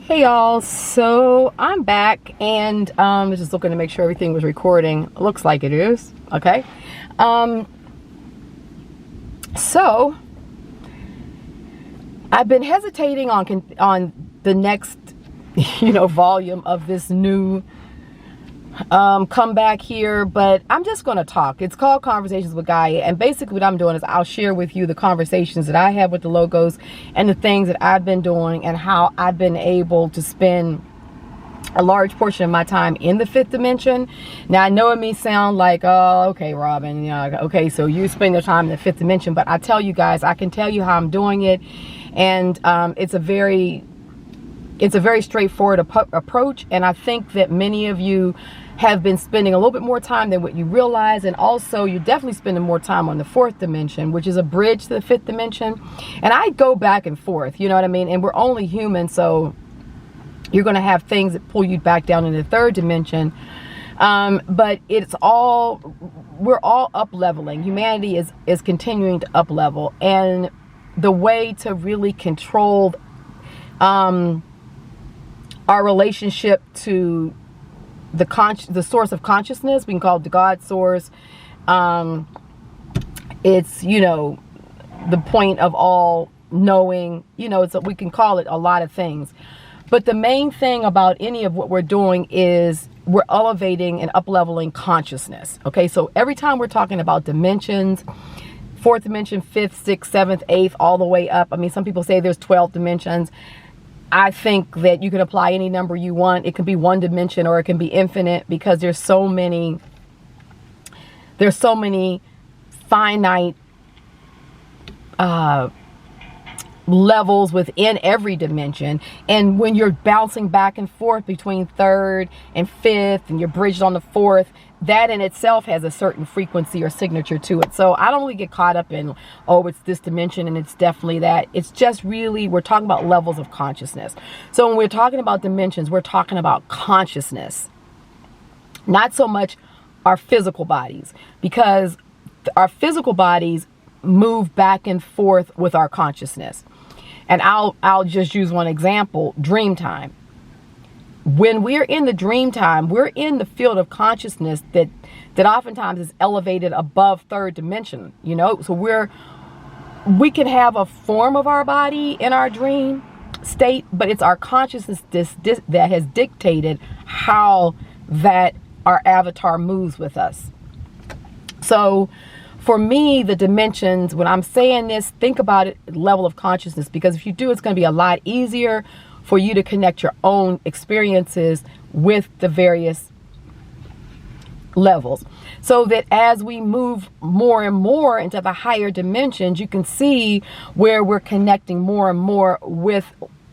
Hey y'all, so I'm back and just looking to make sure everything was recording. Looks like it is. Okay. So I've been hesitating on the next volume of this new comeback here, but I'm just going to talk. It's called Conversations with Gaia, and basically what I'm doing is I'll share with you the conversations that I have with the logos and the things that I've been doing and how I've been able to spend a large portion of my time in the fifth dimension. Now I know it may sound like, oh, okay, Robin, okay, so you spend your time in the fifth dimension, but I tell you guys, I can tell you how I'm doing it, and it's a very straightforward approach, and I think that many of you have been spending a little bit more time than what you realize, and also you're definitely spending more time on the fourth dimension, which is a bridge to the fifth dimension. And I go back and forth, you know what I mean? And we're only human, so you're going to have things that pull you back down into the third dimension. But we're all up leveling. Humanity is continuing to up level, and the way to really control our relationship to the source of consciousness, we can call it the God source. It's the point of all knowing. We can call it a lot of things, but the main thing about any of what we're doing is we're elevating and up leveling consciousness. Okay, so every time we're talking about dimensions, fourth dimension, fifth, sixth, seventh, eighth, all the way up. I mean, some people say there's 12 dimensions. I think that you can apply any number you want. It can be one dimension or it can be infinite, because there's so many finite levels within every dimension. And when you're bouncing back and forth between third and fifth, and you're bridged on the fourth, that in itself has a certain frequency or signature to it. So I don't really get caught up in, oh, it's this dimension and it's definitely that. It's just really, we're talking about levels of consciousness. So when we're talking about dimensions, we're talking about consciousness, not so much our physical bodies, because our physical bodies move back and forth with our consciousness. And I'll just use one example: dream time. When we're in the dream time, we're in the field of consciousness that oftentimes is elevated above third dimension, so we can have a form of our body in our dream state, but it's our consciousness that has dictated how that our avatar moves with us. So for me, the dimensions, when I'm saying this, think about it level of consciousness, because if you do, it's going to be a lot easier for you to connect your own experiences with the various levels, so that as we move more and more into the higher dimensions, you can see where we're connecting more and more with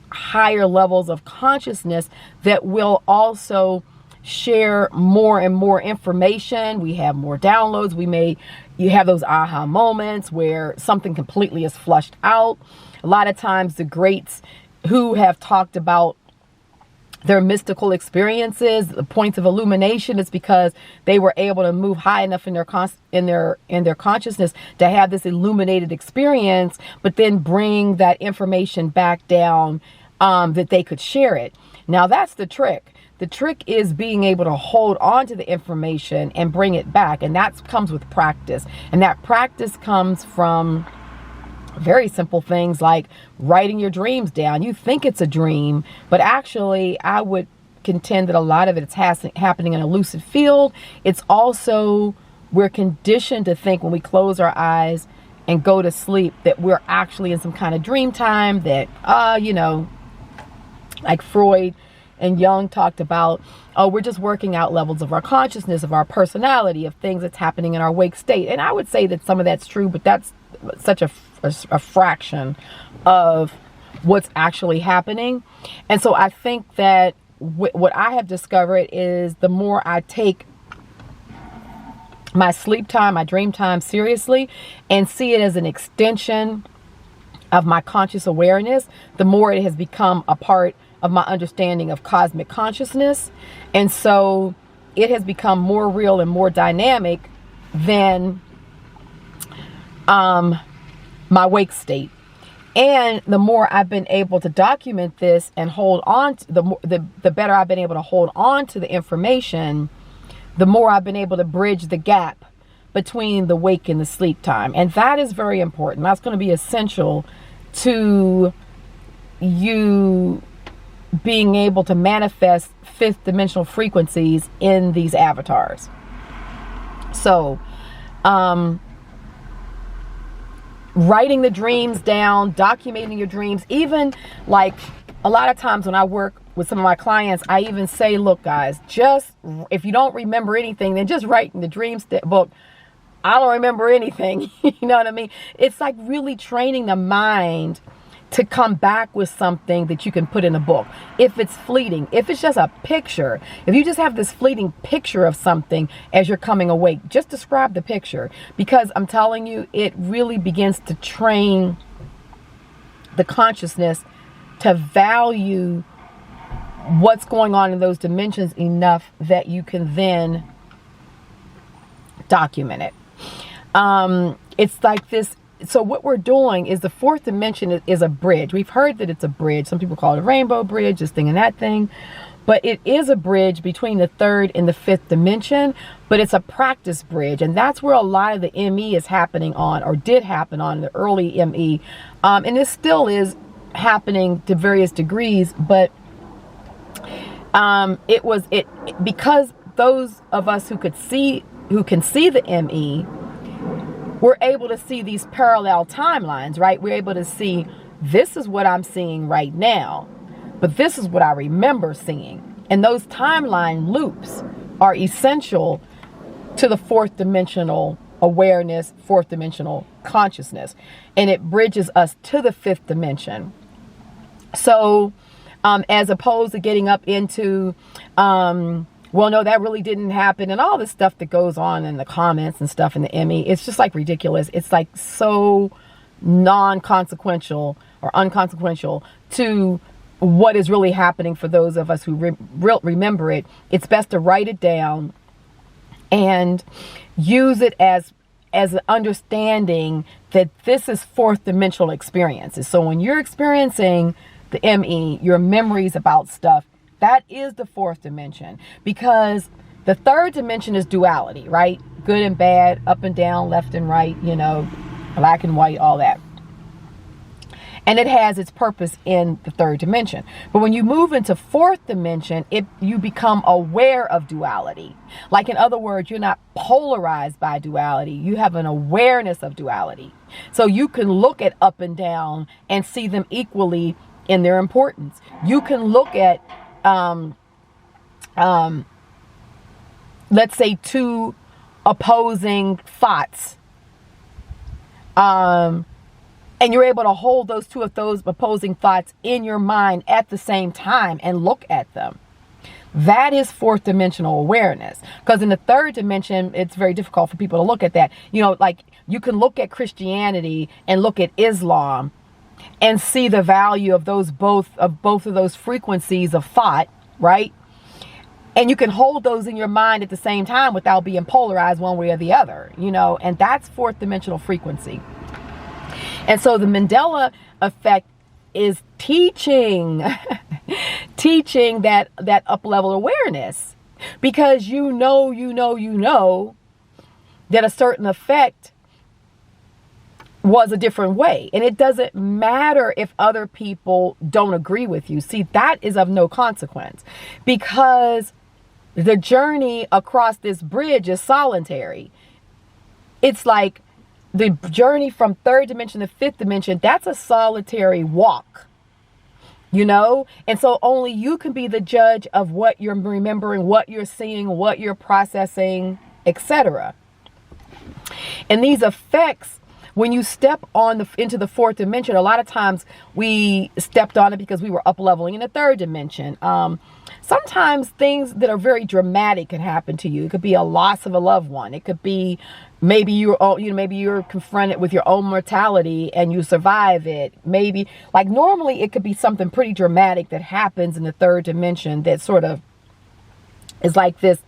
higher levels of consciousness that will also share more and more information. We have more downloads. You have those aha moments where something completely is flushed out. A lot of times the greats who have talked about their mystical experiences, the points of illumination, is because they were able to move high enough in their consciousness to have this illuminated experience, but then bring that information back down, that they could share it. Now that's the trick. The trick is being able to hold on to the information and bring it back, and that comes with practice. And that practice comes from very simple things like writing your dreams down. You think it's a dream, but actually I would contend that a lot of it is happening in a lucid field. It's also, we're conditioned to think when we close our eyes and go to sleep that we're actually in some kind of dream time, that, like Freud and Jung talked about, we're just working out levels of our consciousness, of our personality, of things that's happening in our wake state. And I would say that some of that's true, but that's such a fraction of what's actually happening. And so I think that what I have discovered is the more I take my sleep time, my dream time seriously, and see it as an extension of my conscious awareness, the more it has become a part of my understanding of cosmic consciousness. And so it has become more real and more dynamic than my wake state. And the more I've been able to document this and hold on to the better I've been able to hold on to the information, the more I've been able to bridge the gap between the wake and the sleep time. And that is very important. That's going to be essential to you being able to manifest fifth dimensional frequencies in these avatars. So, writing the dreams down, documenting your dreams, even like a lot of times when I work with some of my clients, I even say, look guys, just if you don't remember anything, then just write in the dreams book, I don't remember anything. You know what I mean? It's like really training the mind to come back with something that you can put in a book. If it's fleeting, if it's just a picture, if you just have this fleeting picture of something as you're coming awake, just describe the picture, because I'm telling you, it really begins to train the consciousness to value what's going on in those dimensions enough that you can then document it. It's like this. So what we're doing is the fourth dimension is a bridge. We've heard that it's a bridge. Some people call it a rainbow bridge, this thing and that thing. But it is a bridge between the third and the fifth dimension. But it's a practice bridge. And that's where a lot of the ME is happening on, or did happen on the early ME. And it still is happening to various degrees. But because those of us who can see the ME, we're able to see these parallel timelines, right? We're able to see, this is what I'm seeing right now, but this is what I remember seeing. And those timeline loops are essential to the fourth dimensional awareness, fourth dimensional consciousness. And it bridges us to the fifth dimension. So, as opposed to getting up into, well, no, that really didn't happen, and all this stuff that goes on in the comments and stuff in the ME, it's just like ridiculous. It's like so non-consequential or unconsequential to what is really happening for those of us who remember it. It's best to write it down and use it as an understanding that this is fourth dimensional experiences. So when you're experiencing the ME, your memories about stuff, that is the fourth dimension, because the third dimension is duality, right? Good and bad, up and down, left and right, you know, black and white, all that. And it has its purpose in the third dimension. But when you move into fourth dimension, you become aware of duality. Like, in other words, you're not polarized by duality. You have an awareness of duality. So you can look at up and down and see them equally in their importance. You can look at let's say two opposing thoughts, and you're able to hold those two of those opposing thoughts in your mind at the same time and look at them. That is fourth dimensional awareness, because in the third dimension, it's very difficult for people to look at that. You know, like, you can look at Christianity and look at Islam and see the value of both of those frequencies of thought, right? And you can hold those in your mind at the same time without being polarized one way or the other, you know, and that's fourth dimensional frequency. And so the Mandela effect is teaching that up level awareness, because you know that a certain effect was a different way. And it doesn't matter if other people don't agree with you. See, that is of no consequence, because the journey across this bridge is solitary. It's like the journey from third dimension to fifth dimension, that's a solitary walk, you know? And so only you can be the judge of what you're remembering, what you're seeing, what you're processing, etc. And these effects, when you step into the fourth dimension, a lot of times we stepped on it because we were up leveling in the third dimension. Sometimes things that are very dramatic can happen to you. It could be a loss of a loved one. It could be maybe you're confronted with your own mortality and you survive it. Maybe, like, normally it could be something pretty dramatic that happens in the third dimension that sort of is like this,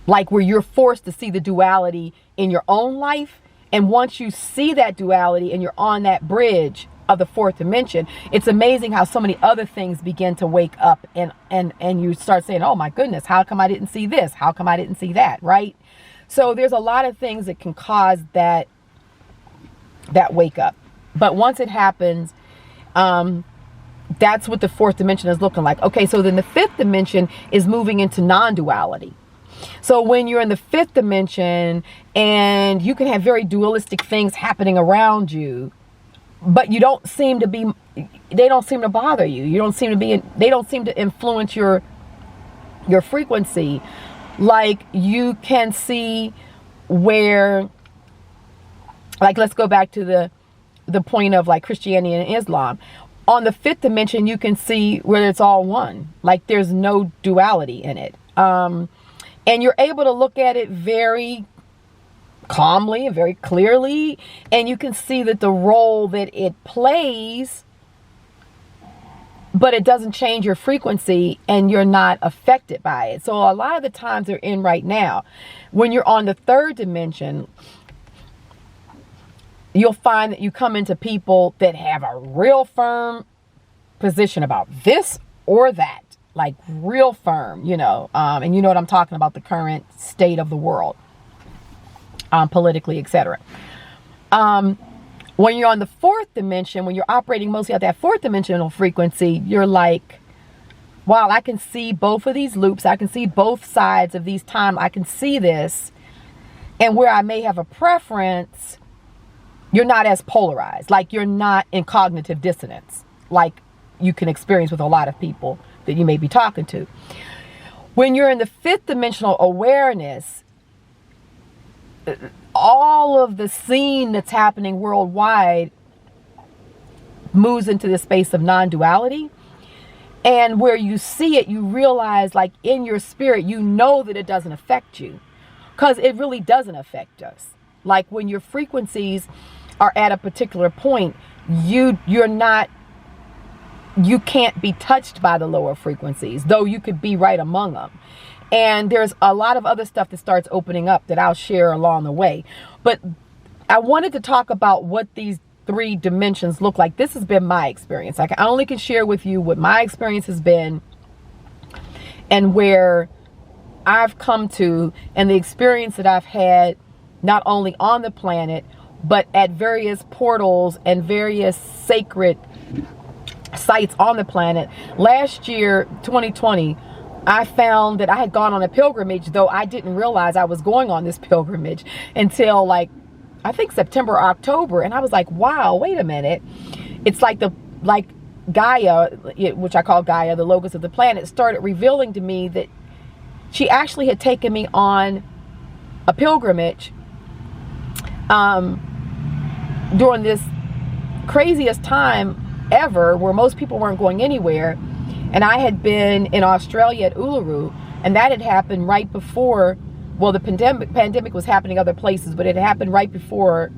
like where you're forced to see the duality in your own life. And once you see that duality and you're on that bridge of the fourth dimension, it's amazing how so many other things begin to wake up, and you start saying, oh my goodness, how come I didn't see this? How come I didn't see that? Right? So there's a lot of things that can cause that wake up. But once it happens, that's what the fourth dimension is looking like. Okay, so then the fifth dimension is moving into non-duality. So when you're in the fifth dimension and you can have very dualistic things happening around you, but they don't seem to bother you. They don't seem to influence your frequency. Like you can see where, like, let's go back to the point of like Christianity and Islam. On the fifth dimension, you can see where it's all one. Like there's no duality in it. And you're able to look at it very calmly and very clearly. And you can see that the role that it plays, but it doesn't change your frequency and you're not affected by it. So a lot of the times they're in right now, when you're on the third dimension, you'll find that you come into people that have a real firm position about this or that. Like real firm, and you know what I'm talking about, the current state of the world, politically, etc. When you're on the fourth dimension, when you're operating mostly at that fourth dimensional frequency, you're like, wow, I can see both of these loops. I can see both sides of these time. I can see this. And where I may have a preference, you're not as polarized. Like you're not in cognitive dissonance, like you can experience with a lot of people that you may be talking to. When you're in the fifth dimensional awareness, all of the scene that's happening worldwide moves into the space of non-duality. And where you see it, you realize, like in your spirit, you know that it doesn't affect you, because it really doesn't affect us. Like when your frequencies are at a particular point, you can't be touched by the lower frequencies, though you could be right among them. And there's a lot of other stuff that starts opening up that I'll share along the way. But I wanted to talk about what these three dimensions look like. This has been my experience. I only can share with you what my experience has been and where I've come to, and the experience that I've had not only on the planet, but at various portals and various sacred sites on the planet. Last year, 2020, I found that I had gone on a pilgrimage, though I didn't realize I was going on this pilgrimage until like, I think September or October. And I was like, wow, wait a minute. It's like Gaia, which I call Gaia, the locus of the planet, started revealing to me that she actually had taken me on a pilgrimage during this craziest time ever, where most people weren't going anywhere. And I had been in Australia at Uluru, and that had happened right before, well, the pandemic was happening other places, but it happened right before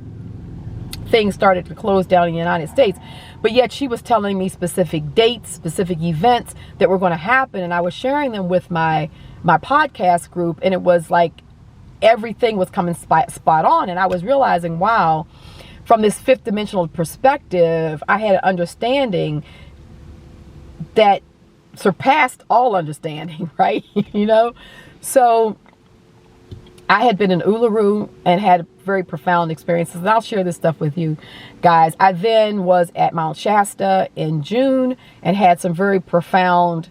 things started to close down in the United States. But yet she was telling me specific dates, specific events that were going to happen, and I was sharing them with my podcast group, and it was like everything was coming spot on. And I was realizing, wow, from this fifth dimensional perspective, I had an understanding that surpassed all understanding, right? So I had been in Uluru and had very profound experiences, and I'll share this stuff with you guys. I then was at Mount Shasta in June and had some very profound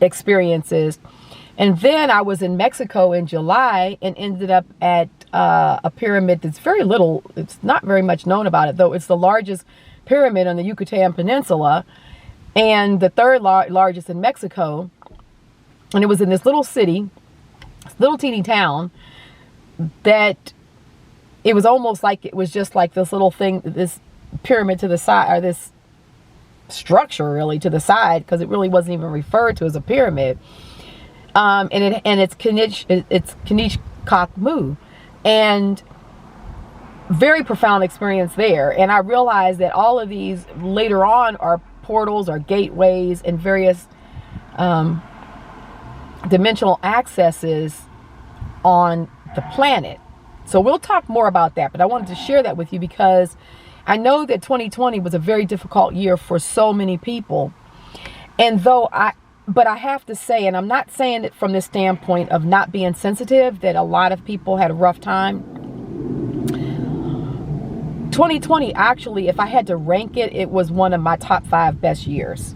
experiences. And then I was in Mexico in July and ended up at a pyramid that's it's not very much known about it, though. It's the largest pyramid on the Yucatan Peninsula and the third largest in Mexico. And it was in this little city, this little teeny town, that it was almost like it was just like this little thing, this pyramid to the side, or this structure really to the side, because it really wasn't even referred to as a pyramid. And it's Kanichkakmu, and very profound experience there. And I realized that all of these later on are portals or gateways and various dimensional accesses on the planet. So we'll talk more about that, but I wanted to share that with you because I know that 2020 was a very difficult year for so many people. And but I have to say, and I'm not saying it from the standpoint of not being sensitive, that a lot of people had a rough time. 2020, actually, if I had to rank it, it was one of my top 5 best years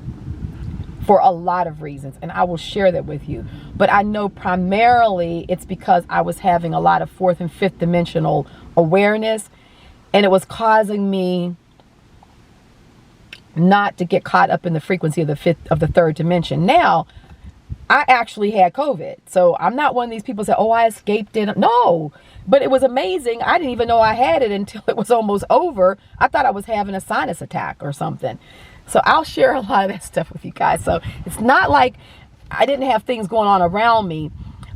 for a lot of reasons. And I will share that with you. But I know primarily it's because I was having a lot of 4th and 5th dimensional awareness. And it was causing me not to get caught up in the frequency of the 3rd dimension. Now, I actually had COVID. So I'm not one of these people that say, oh, I escaped it. No, but it was amazing. I didn't even know I had it until it was almost over. I thought I was having a sinus attack or something. So I'll share a lot of that stuff with you guys. So it's not like I didn't have things going on around me,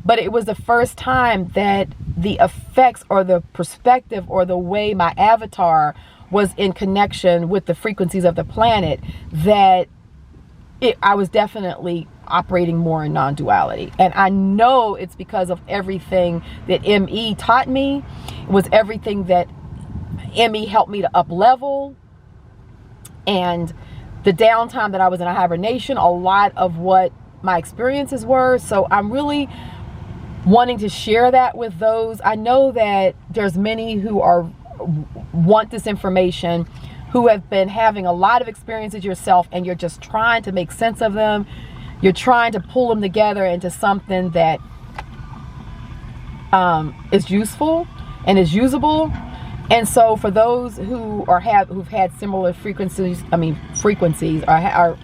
but it was the first time that the effects or the perspective or the way my avatar was in connection with the frequencies of the planet, that I was definitely operating more in non-duality. And I know it's because of everything that ME taught me. It was everything that ME helped me to up level. And the downtime that I was in a hibernation, a lot of what my experiences were. So I'm really wanting to share that with those. I know that there's many who want this information, who have been having a lot of experiences yourself, and you're just trying to make sense of them. You're trying to pull them together into something that is useful and is usable. And so for those who who've had similar frequencies, are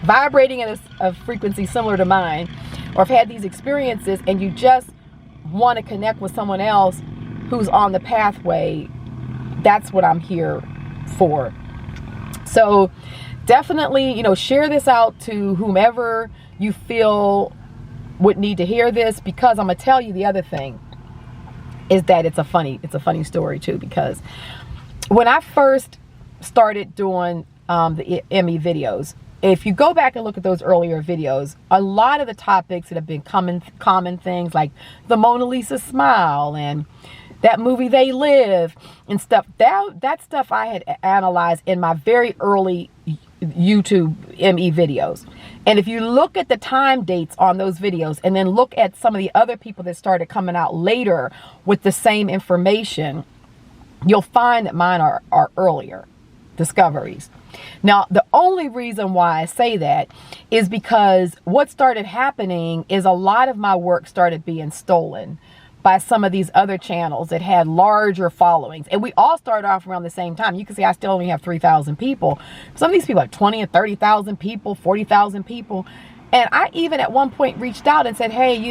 vibrating at a frequency similar to mine, or have had these experiences, and you just want to connect with someone else who's on the pathway, that's what I'm here for. So definitely, share this out to whomever you feel would need to hear this, because I'm gonna tell you the other thing is that it's a funny story too, because when I first started doing the ME videos, if you go back and look at those earlier videos, a lot of the topics that have been common things like the Mona Lisa smile and that movie They Live and stuff, that stuff I had analyzed in my very early YouTube ME videos. And if you look at the time dates on those videos and then look at some of the other people that started coming out later with the same information, you'll find that mine are earlier discoveries. Now, the only reason why I say that is because what started happening is a lot of my work started being stolen by some of these other channels that had larger followings. And we all started off around the same time. You can see I still only have 3,000 people. Some of these people have 20 and 30,000 people, 40,000 people. And I even at one point reached out and said, hey,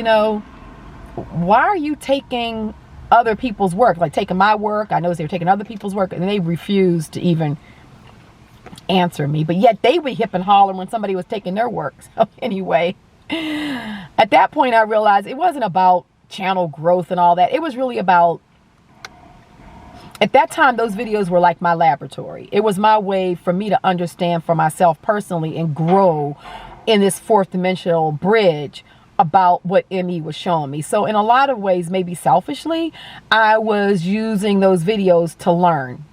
why are you taking other people's work? Like taking my work. I noticed they were taking other people's work, and they refused to even answer me. But yet they would hip and holler when somebody was taking their work. So anyway, at that point I realized it wasn't about channel growth and all that. It was really about, at that time, those videos were like my laboratory. It was my way for me to understand for myself personally and grow in this 4th dimensional bridge about what ME was showing me. So in a lot of ways, maybe selfishly, I was using those videos to learn.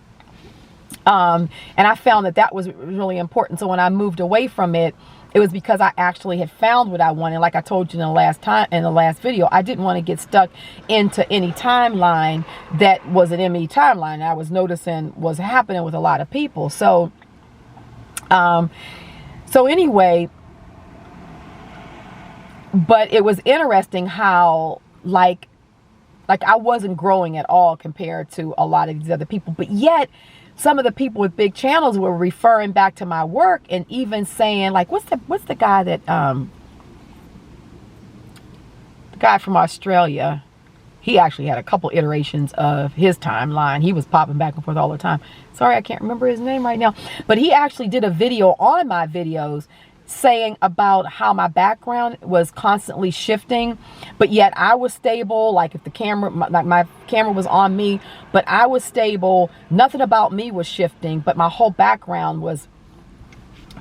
And I found that was really important. So when I moved away from it, it was because I actually had found what I wanted. Like I told you in the last video, I didn't want to get stuck into any timeline that was an ME timeline. I was noticing was happening with a lot of people. So anyway, but it was interesting how like I wasn't growing at all compared to a lot of these other people, but yet some of the people with big channels were referring back to my work and even saying, like, what's the guy that, the guy from Australia, he actually had a couple iterations of his timeline. He was popping back and forth all the time. Sorry, I can't remember his name right now. But he actually did a video on my videos saying about how my background was constantly shifting, but yet I was stable. Like if the camera, my camera was on me, but I was stable. Nothing about me was shifting, but my whole background was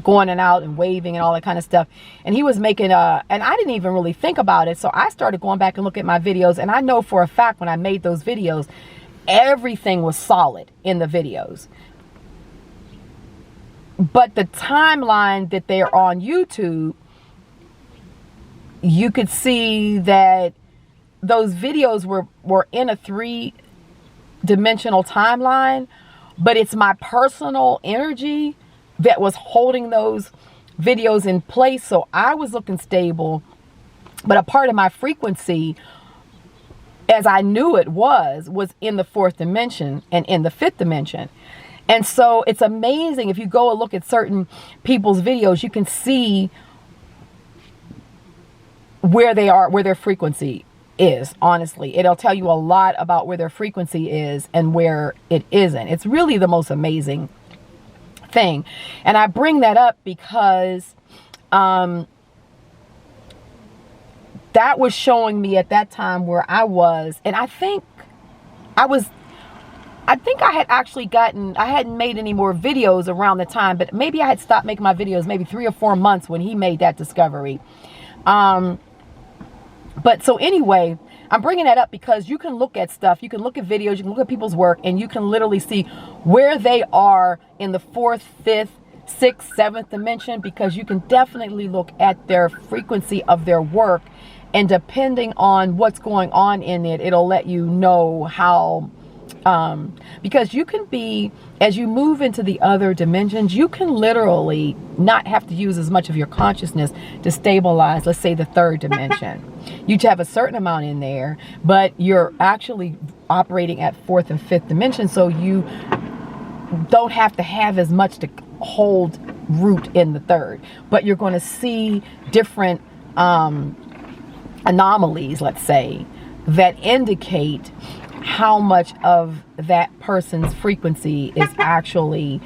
going and out and waving and all that kind of stuff. And he was making and I didn't even really think about it. So I started going back and looking at my videos, and I know for a fact when I made those videos, everything was solid in the videos. But the timeline that they're on YouTube, you could see that those videos were in a 3-dimensional timeline, but it's my personal energy that was holding those videos in place. So I was looking stable, but a part of my frequency, as I knew it was in the 4th dimension and in the 5th dimension. And so it's amazing. If you go and look at certain people's videos, you can see where they are, where their frequency is. Honestly, it'll tell you a lot about where their frequency is and where it isn't. It's really the most amazing thing. And I bring that up because that was showing me at that time where I was. And I think I had actually I hadn't made any more videos around the time, but maybe I had stopped making my videos maybe 3 or 4 months when he made that discovery. But so anyway, I'm bringing that up because you can look at stuff, you can look at videos, you can look at people's work, and you can literally see where they are in the 4th, 5th, 6th, 7th dimension, because you can definitely look at their frequency of their work, and depending on what's going on in it, it'll let you know how, because you can be, as you move into the other dimensions, you can literally not have to use as much of your consciousness to stabilize, let's say, the 3rd dimension. You have a certain amount in there, but you're actually operating at 4th and 5th dimension, so you don't have to have as much to hold root in the 3rd. But you're going to see different anomalies, let's say, that indicate how much of that person's frequency is actually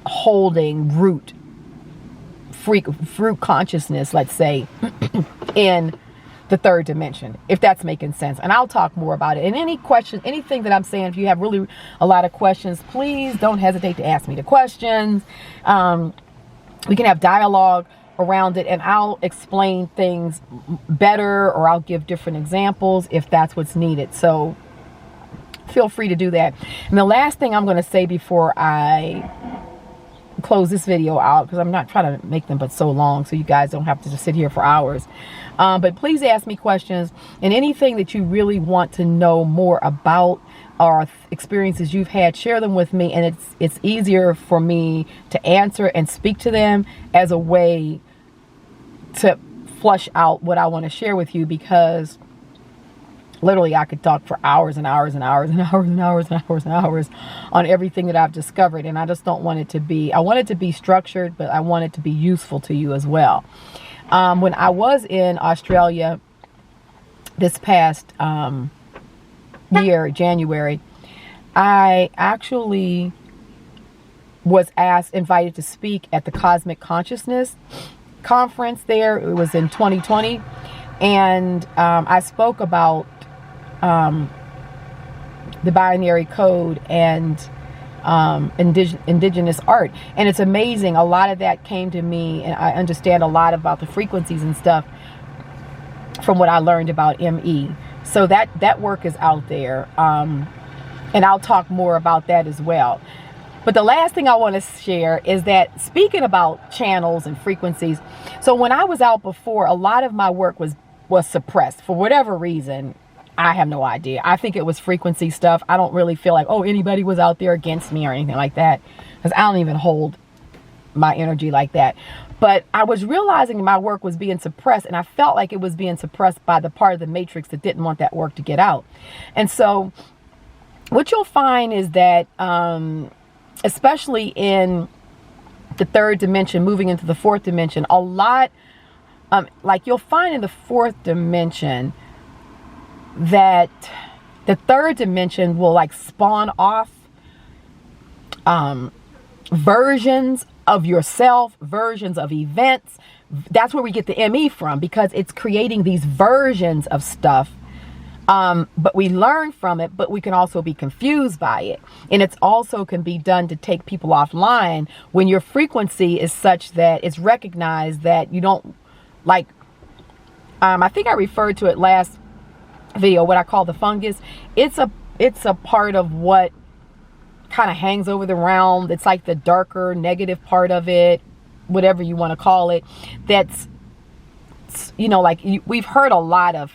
holding root, fruit consciousness, let's say, in the 3rd dimension, if that's making sense. And I'll talk more about it. And any questions, anything that I'm saying, if you have really a lot of questions, please don't hesitate to ask me the questions. We can have dialogue around it, and I'll explain things better, or I'll give different examples if that's what's needed. So feel free to do that. And the last thing I'm going to say before I close this video out, because I'm not trying to make them but so long so you guys don't have to just sit here for hours, but please ask me questions, and anything that you really want to know more about or experiences you've had, share them with me, and it's easier for me to answer and speak to them as a way to flush out what I want to share with you, because literally I could talk for hours and hours and hours and hours and hours and hours and hours on everything that I've discovered. And I just don't want it to be, I want it to be structured, but I want it to be useful to you as well. When I was in Australia this past year, January, I actually was invited to speak at the Cosmic Consciousness Conference there. It was in 2020. And I spoke about the binary code and indigenous art. And it's amazing. A lot of that came to me, and I understand a lot about the frequencies and stuff from what I learned about ME. So that work is out there. And I'll talk more about that as well. But the last thing I want to share is that, speaking about channels and frequencies, so when I was out before, a lot of my work was suppressed for whatever reason. I have no idea. I think it was frequency stuff. I don't really feel like, oh, anybody was out there against me or anything like that, because I don't even hold my energy like that. But I was realizing my work was being suppressed, and I felt like it was being suppressed by the part of the matrix that didn't want that work to get out. And so what you'll find is that, especially in the 3rd dimension, moving into the 4th dimension, a lot, like you'll find in the 4th dimension that the 3rd dimension will like spawn off versions of yourself, versions of events. That's where we get the ME from, because it's creating these versions of stuff But we learn from it, but we can also be confused by it. And it's also can be done to take people offline when your frequency is such that it's recognized that you don't like, I think I referred to it last video, what I call the fungus. It's a part of what kind of hangs over the realm. It's like the darker negative part of it, whatever you want to call it. That's, you know, like we've heard a lot of,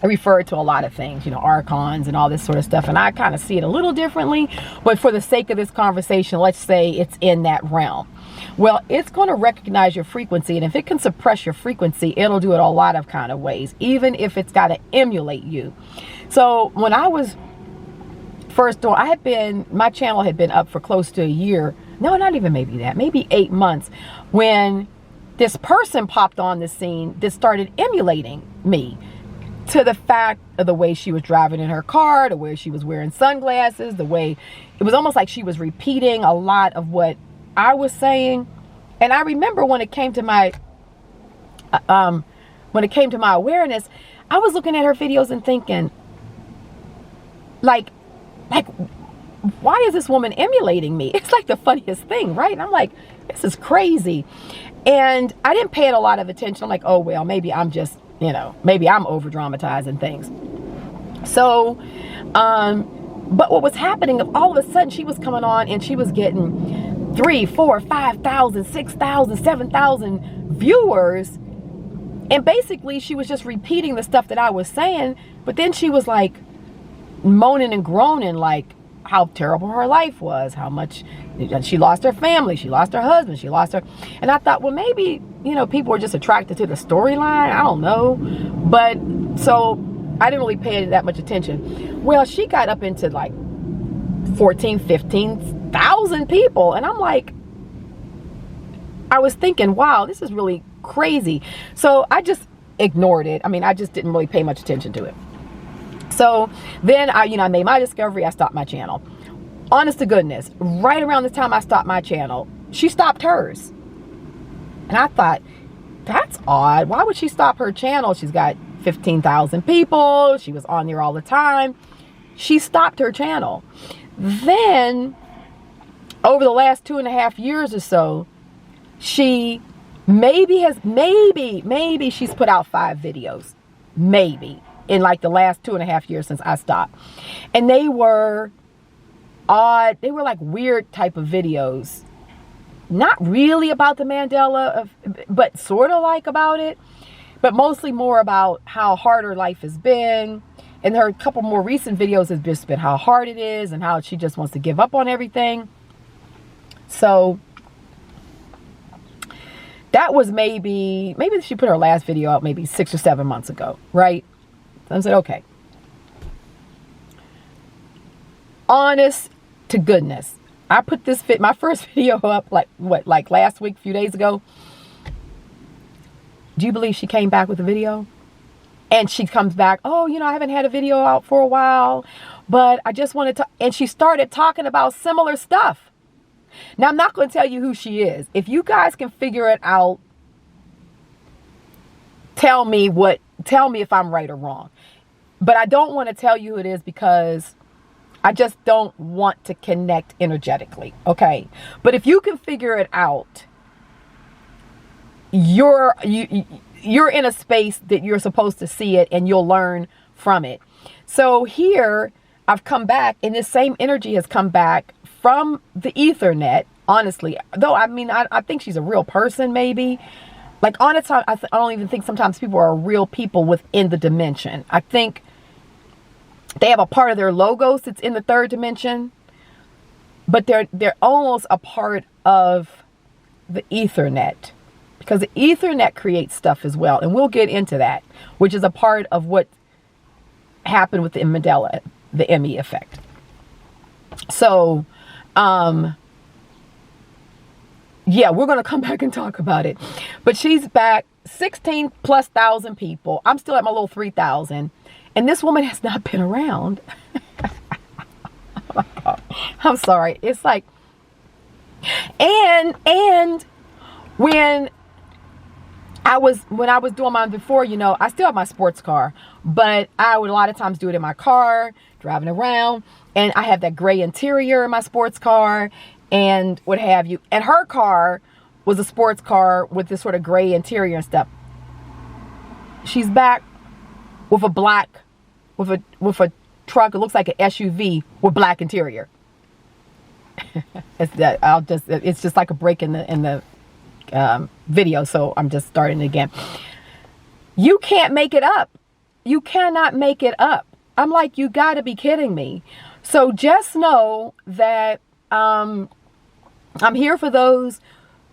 referred to a lot of things, you know, archons and all this sort of stuff. And I kind of see it a little differently, but for the sake of this conversation, let's say it's in that realm. Well, it's going to recognize your frequency. And if it can suppress your frequency, it'll do it a lot of kind of ways, even if it's got to emulate you. So when I was first doing, my channel had been up for close to a year. No, not even maybe that, maybe 8 months, when this person popped on the scene that started emulating me, to the fact of the way she was driving in her car, the way she was wearing sunglasses, the way it was almost like she was repeating a lot of what I was saying. And I remember when it came to my awareness, I was looking at her videos and thinking, like, why is this woman emulating me? It's like the funniest thing, right? And I'm like, this is crazy. And I didn't pay it a lot of attention. I'm like, oh, well, maybe I'm just, you know, maybe I'm over dramatizing things. So, but what was happening, all of a sudden she was coming on and she was getting 3, 4, 5,000, 6,000, 7,000 viewers. And basically she was just repeating the stuff that I was saying. But then she was like moaning and groaning, like how terrible her life was, how much she lost her family, she lost her husband, she lost her. And I thought, well, maybe, you know, people were just attracted to the storyline. I don't know. But so I didn't really pay that much attention. Well, she got up into like 14, 15,000 people. And I'm like, I was thinking, wow, this is really crazy. So I just ignored it. I mean, I just didn't really pay much attention to it. So then I made my discovery. I stopped my channel. Honest to goodness, right around the time I stopped my channel, she stopped hers. And I thought, that's odd. Why would she stop her channel? She's got 15,000 people. She was on there all the time. She stopped her channel. Then over the last 2.5 years or so, she maybe she's put out 5 videos, maybe, in like the last 2.5 years since I stopped. And they were odd. They were like weird type of videos. Not really about the Mandela, but sort of like about it. But mostly more about how hard her life has been. And her couple more recent videos has just been how hard it is and how she just wants to give up on everything. So that was maybe she put her last video out maybe 6 or 7 months ago, right? So I said, okay. Honest to goodness, I put my first video up like last week, a few days ago. Do you believe she came back with a video? And she comes back, oh, you know, I haven't had a video out for a while, but I just wanted to, and she started talking about similar stuff. Now, I'm not going to tell you who she is. If you guys can figure it out, tell me if I'm right or wrong. But I don't want to tell you who it is because I just don't want to connect energetically, okay? But if you can figure it out, you're in a space that you're supposed to see it and you'll learn from it. So here I've come back and this same energy has come back from the Ethernet, honestly. Though, I mean, I think she's a real person, maybe. Like, honestly, I don't even think sometimes people are real people within the dimension. I think they have a part of their logos that's in the 3rd dimension, but they're almost a part of the Ethernet, because the Ethernet creates stuff as well, and we'll get into that, which is a part of what happened with the Mandela, the ME effect. So, yeah, we're going to come back and talk about it. But she's back, 16,000+ people. I'm still at my little 3,000. And this woman has not been around. I'm sorry. It's like, and when when I was doing mine before, you know, I still have my sports car, but I would a lot of times do it in my car, driving around, and I have that gray interior in my sports car and what have you. And her car was a sports car with this sort of gray interior and stuff. She's back with a black, with a truck. It looks like an SUV with black interior. It's just like a break in the video, so I'm just starting again. You can't make it up. You cannot make it up. I'm like, you gotta be kidding me. So just know that I'm here for those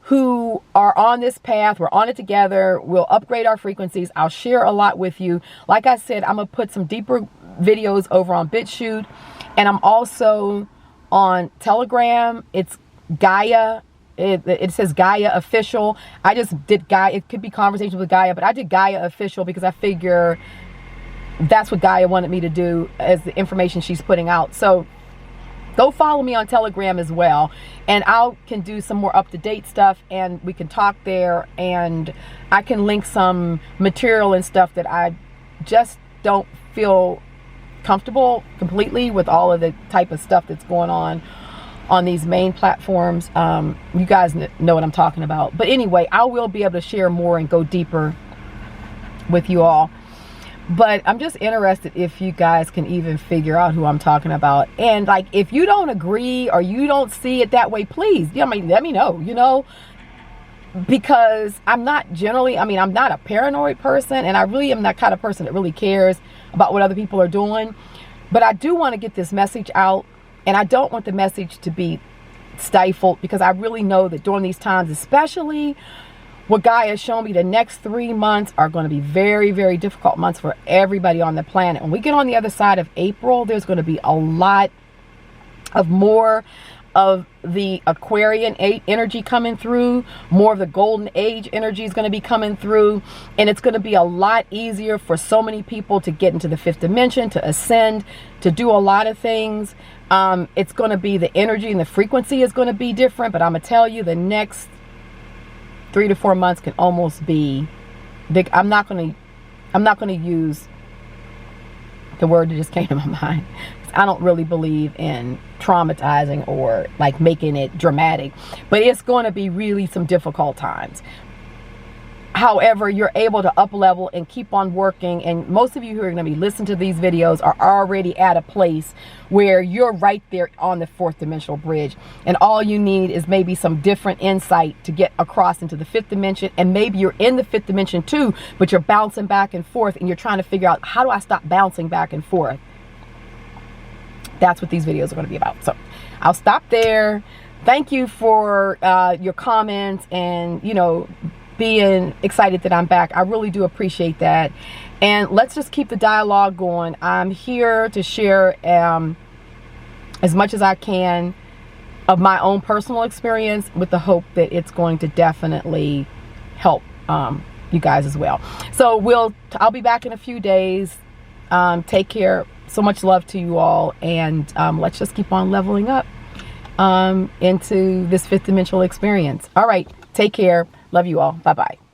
who are on this path. We're on it together. We'll upgrade our frequencies. I'll share a lot with you. Like I said, I'm gonna put some deeper videos over on BitChute, and I'm also on Telegram. It's Gaia. It says Gaia Official. I just did Gaia. It could be Conversations with Gaia, but I did Gaia Official because I figure that's what Gaia wanted me to do as the information she's putting out. So go follow me on Telegram as well, and I can do some more up-to-date stuff, and we can talk there, and I can link some material and stuff that I just don't feel comfortable completely with all of the type of stuff that's going on these main platforms. You guys know what I'm talking about. But anyway, I will be able to share more and go deeper with you all. But I'm just interested if you guys can even figure out who I'm talking about. And like, if you don't agree or you don't see it that way, please, let me know, you know, because I'm not generally, I'm not a paranoid person, and I really am that kind of person that really cares about what other people are doing. But I do want to get this message out, and I don't want the message to be stifled, because I really know that during these times, especially what Gaia has shown me, the next 3 months are going to be very, very difficult months for everybody on the planet. When we get on the other side of April, there's going to be a lot of more of the Aquarian energy coming through. More of the Golden Age energy is going to be coming through. And it's going to be a lot easier for so many people to get into the 5th dimension, to ascend, to do a lot of things. It's going to be, the energy and the frequency is going to be different. But I'm going to tell you, the next 3 to 4 months can almost be, I'm not going to use the word that just came to my mind. I don't really believe in traumatizing or like making it dramatic, but it's going to be really some difficult times. However, you're able to up level and keep on working, and most of you who are going to be listening to these videos are already at a place where you're right there on the 4th dimensional bridge, and all you need is maybe some different insight to get across into the 5th dimension. And maybe you're in the 5th dimension too, but you're bouncing back and forth, and you're trying to figure out, how do I stop bouncing back and forth? That's what these videos are going to be about. So I'll stop there. Thank you for your comments and, you know, being excited that I'm back. I really do appreciate that. And let's just keep the dialogue going. I'm here to share as much as I can of my own personal experience, with the hope that it's going to definitely help you guys as well. So I'll be back in a few days. Take care. So much love to you all, and let's just keep on leveling up into this 5th dimensional experience. All right, take care. Love you all. Bye-bye.